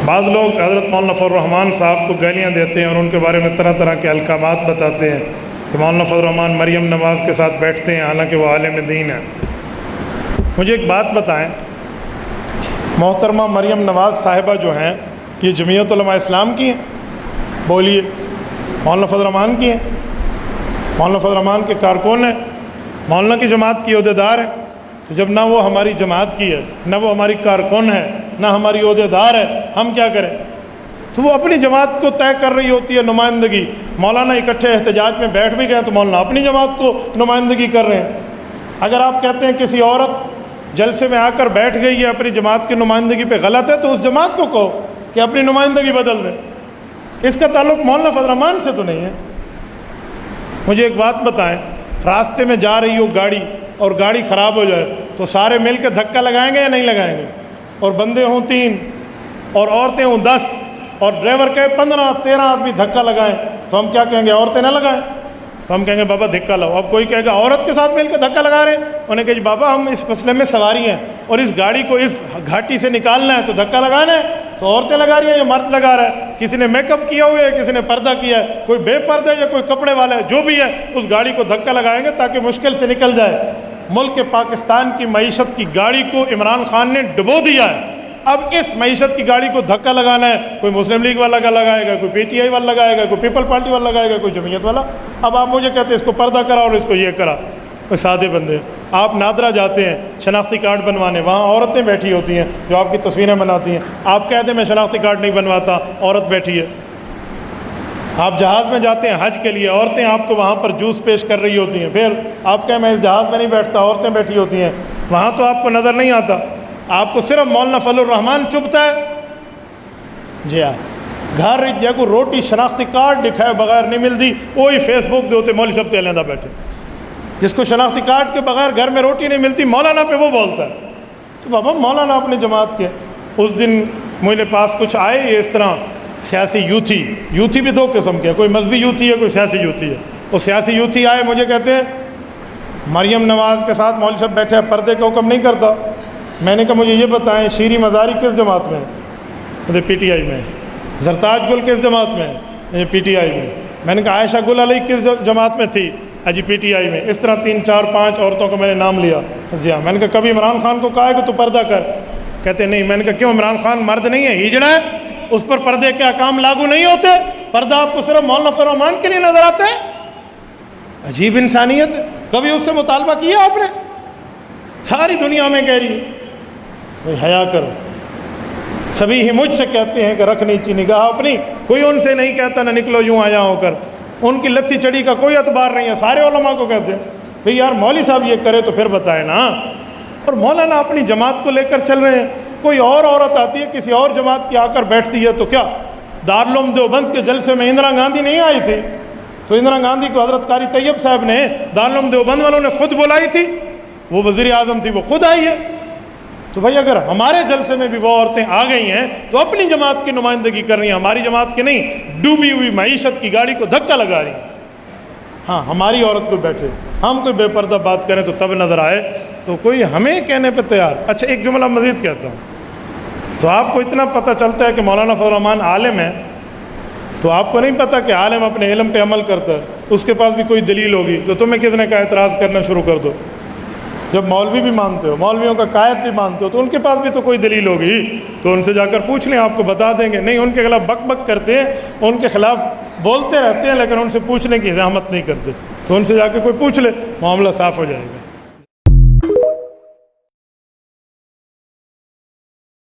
बाज़ लोग हज़रत मौलाना फ़ज़ल रहमान साहब को गालियाँ देते हैं और उनके बारे में तरह तरह के अलकामात बताते हैं कि मौलाना फ़ज़ल रहमान मरियम नवाज़ के साथ बैठते हैं, हालांकि वो आलिम दीन है। मुझे एक बात बताएं, मोहतरमा मरियम नवाज़ साहिबा जो हैं ये जमीयत उलमा इस्लाम की हैं? बोलिए। मौलाना फ़ज़ल रहमान की हैं? मौलाना फ़ज़ल रहमान के कारकुन हैं, मौलाना की जमात की ओहदेदार है। तो जब ना वो हमारी जमात की है, ना वो हमारी कारकुन है, ना हमारी ओहदेदार है, हम क्या करें? तो वो अपनी जमात को तय कर रही होती है नुमाइंदगी। मौलाना इकट्ठे एहतजाज में बैठ भी गए तो मौलाना अपनी जमात को नुमाइंदगी कर रहे हैं। अगर आप कहते हैं किसी औरत जलसे में आकर बैठ गई है अपनी जमात की नुमाइंदगी पे गलत है, तो उस जमात को कहो कि अपनी नुमाइंदगी बदल दें। इसका ताल्लुक मौलाना फ़ज़ल रहमान से तो नहीं है। मुझे एक बात बताएं, रास्ते में जा रही हो गाड़ी और गाड़ी ख़राब हो जाए तो सारे मिल के धक्का लगाएंगे या नहीं लगाएंगे? और बंदे हों 3 और औरतें हों 10 और ड्राइवर कहे 15-13 आदमी धक्का लगाएं, तो हम क्या कहेंगे? औरतें ना लगाएं? तो हम कहेंगे बाबा धक्का लाओ। अब कोई कहेगा औरत के साथ मिलकर धक्का लगा रहे हैं, उन्हें कहे बाबा हम इस मसले में सवारी हैं और इस गाड़ी को इस घाटी से निकालना है तो धक्का लगाना है, तो औरतें लगा रही हैं या मर्द लगा रहा है? किसी ने मेकअप किया हुआ है, किसी ने पर्दा किया है, कोई बेपर्दा या कोई कपड़े वाला है, जो भी है उस गाड़ी को धक्का लगाएंगे ताकि मुश्किल से निकल जाए। मुल्क पाकिस्तान की मईशत की गाड़ी को इमरान खान ने डुबो दिया है। अब इस मईशत की गाड़ी को धक्का लगाना है, कोई मुस्लिम लीग वाला का लगाएगा, कोई PTI वाला लगाएगा, कोई पीपल पार्टी वाला लगाएगा, कोई जमीयत वाला। अब आप मुझे कहते हैं इसको पर्दा करा और इसको ये करा। कोई सादे बंदे। आप नादरा जाते हैं शनाख्ती कार्ड बनवाने, वहाँ औरतें बैठी होती हैं जो आपकी तस्वीरें बनाती हैं। आप कहते हैं मैं शनाख्ती कार्ड नहीं बनवाता, औरत बैठी है। आप जहाज़ में जाते हैं हज के लिए, औरतें आपको वहाँ पर जूस पेश कर रही होती हैं, फिर आप कहें मैं इस जहाज़ में नहीं बैठता, औरतें बैठी होती हैं, वहाँ तो आपको नज़र नहीं आता। आपको सिर्फ मौलाना फ़ज़ल रहमान चुभता है। जी हाँ, घर या को रोटी शनाख्ती कार्ड दिखाए बगैर नहीं मिलती, वही फेसबुक दे होते मौलवी सब तेलंदा बैठे। जिसको शनाख्ती कार्ड के बगैर घर में रोटी नहीं मिलती, मौलाना पे वो बोलता है। तो बाबा मौलाना अपनी जमात के। उस दिन मेरे पास कुछ आए इस तरह सियासी यूथी भी 2 किस्म के, कोई मजहबी यूथी है, कोई सियासी यूथी है। वो सियासी यूथी आए, मुझे कहते हैं मरियम नवाज़ के साथ मौलवी साहब बैठे हैं, पर्दे का हुक्म नहीं करता। मैंने कहा मुझे ये बताएं शीरी मज़ारी किस जमात में है? मुझे PTI में। ज़रताज गुल किस जमात में है? मुझे PTI में। मैंने कहा आयशा गुल अली किस जमात में थी? अजी PTI में। इस तरह 3 4 5 औरतों को मैंने नाम लिया। जी हाँ। मैंने कहा कभी इमरान खान को कहा है कि तू पर्दा कर? कहते नहीं। मैंने कहा क्यों, इमरान खान मर्द नहीं है, हिजड़ा है, उस पर पर्दे के अहकाम लागू नहीं होते? पर्दा आपको सिर्फ मौलाना फ़ज़ल रहमान के लिए नजर आता है? अजीब इंसानियत है। कभी उससे मुतालबा किया आपने? सारी दुनिया में कह रही है भाई हया करो। सभी ही मुझसे कहते हैं कि रख नीची निगाह अपनी, कोई उनसे नहीं कहता ना निकलो यूँ आया होकर। उनकी लत्ती चढ़ी का कोई अतबार नहीं है। सारे उलमा को कहते हैं भाई यार मौलवी साहब ये करे तो फिर बताए ना। और मौलाना अपनी जमात को लेकर चल रहे हैं। कोई और औरत आती है किसी और जमात की आकर बैठती है तो क्या? दारुल देवबंद के जलसे में इंदिरा गांधी नहीं आई थी? तो इंदिरा गांधी को हज़रत कारी तैयब साहब ने दारुल देवबंद वालों ने खुद बुलाई थी, वो वज़ीर आज़म थी, वो खुद आई है। तो भाई अगर हमारे जलसे में भी वो औरतें आ गई हैं तो अपनी जमात की नुमाइंदगी कर रही हैं, हमारी जमात की नहीं। डूबी हुई मईशत की गाड़ी को धक्का लगा रही हैं। हाँ, हमारी औरत को बैठे हम कोई बेपर्दा बात करें तो तब नज़र आए तो कोई हमें कहने पर तैयार। अच्छा एक जुमला मज़ीद कहता हूँ। तो आपको इतना पता चलता है कि मौलाना फ़ज़ल रहमान आलिम है, तो आपको नहीं पता कि आलिम अपने इल्म पे अमल करता है, उसके पास भी कोई दलील होगी। तो तुम्हें किसने कहा एतराज़ करना शुरू कर दो? जब मौलवी भी मानते हो, मौलवियों का कायद भी मानते हो, तो उनके पास भी तो कोई दलील होगी। तो उनसे जाकर पूछ लें, आपको बता देंगे। नहीं, उनके खिलाफ बक बक करते हैं, उनके खिलाफ बोलते रहते हैं, लेकिन उनसे पूछने की ज़हमत नहीं करते। तो उनसे जाकर कोई पूछ ले, मामला साफ़ हो जाएगा।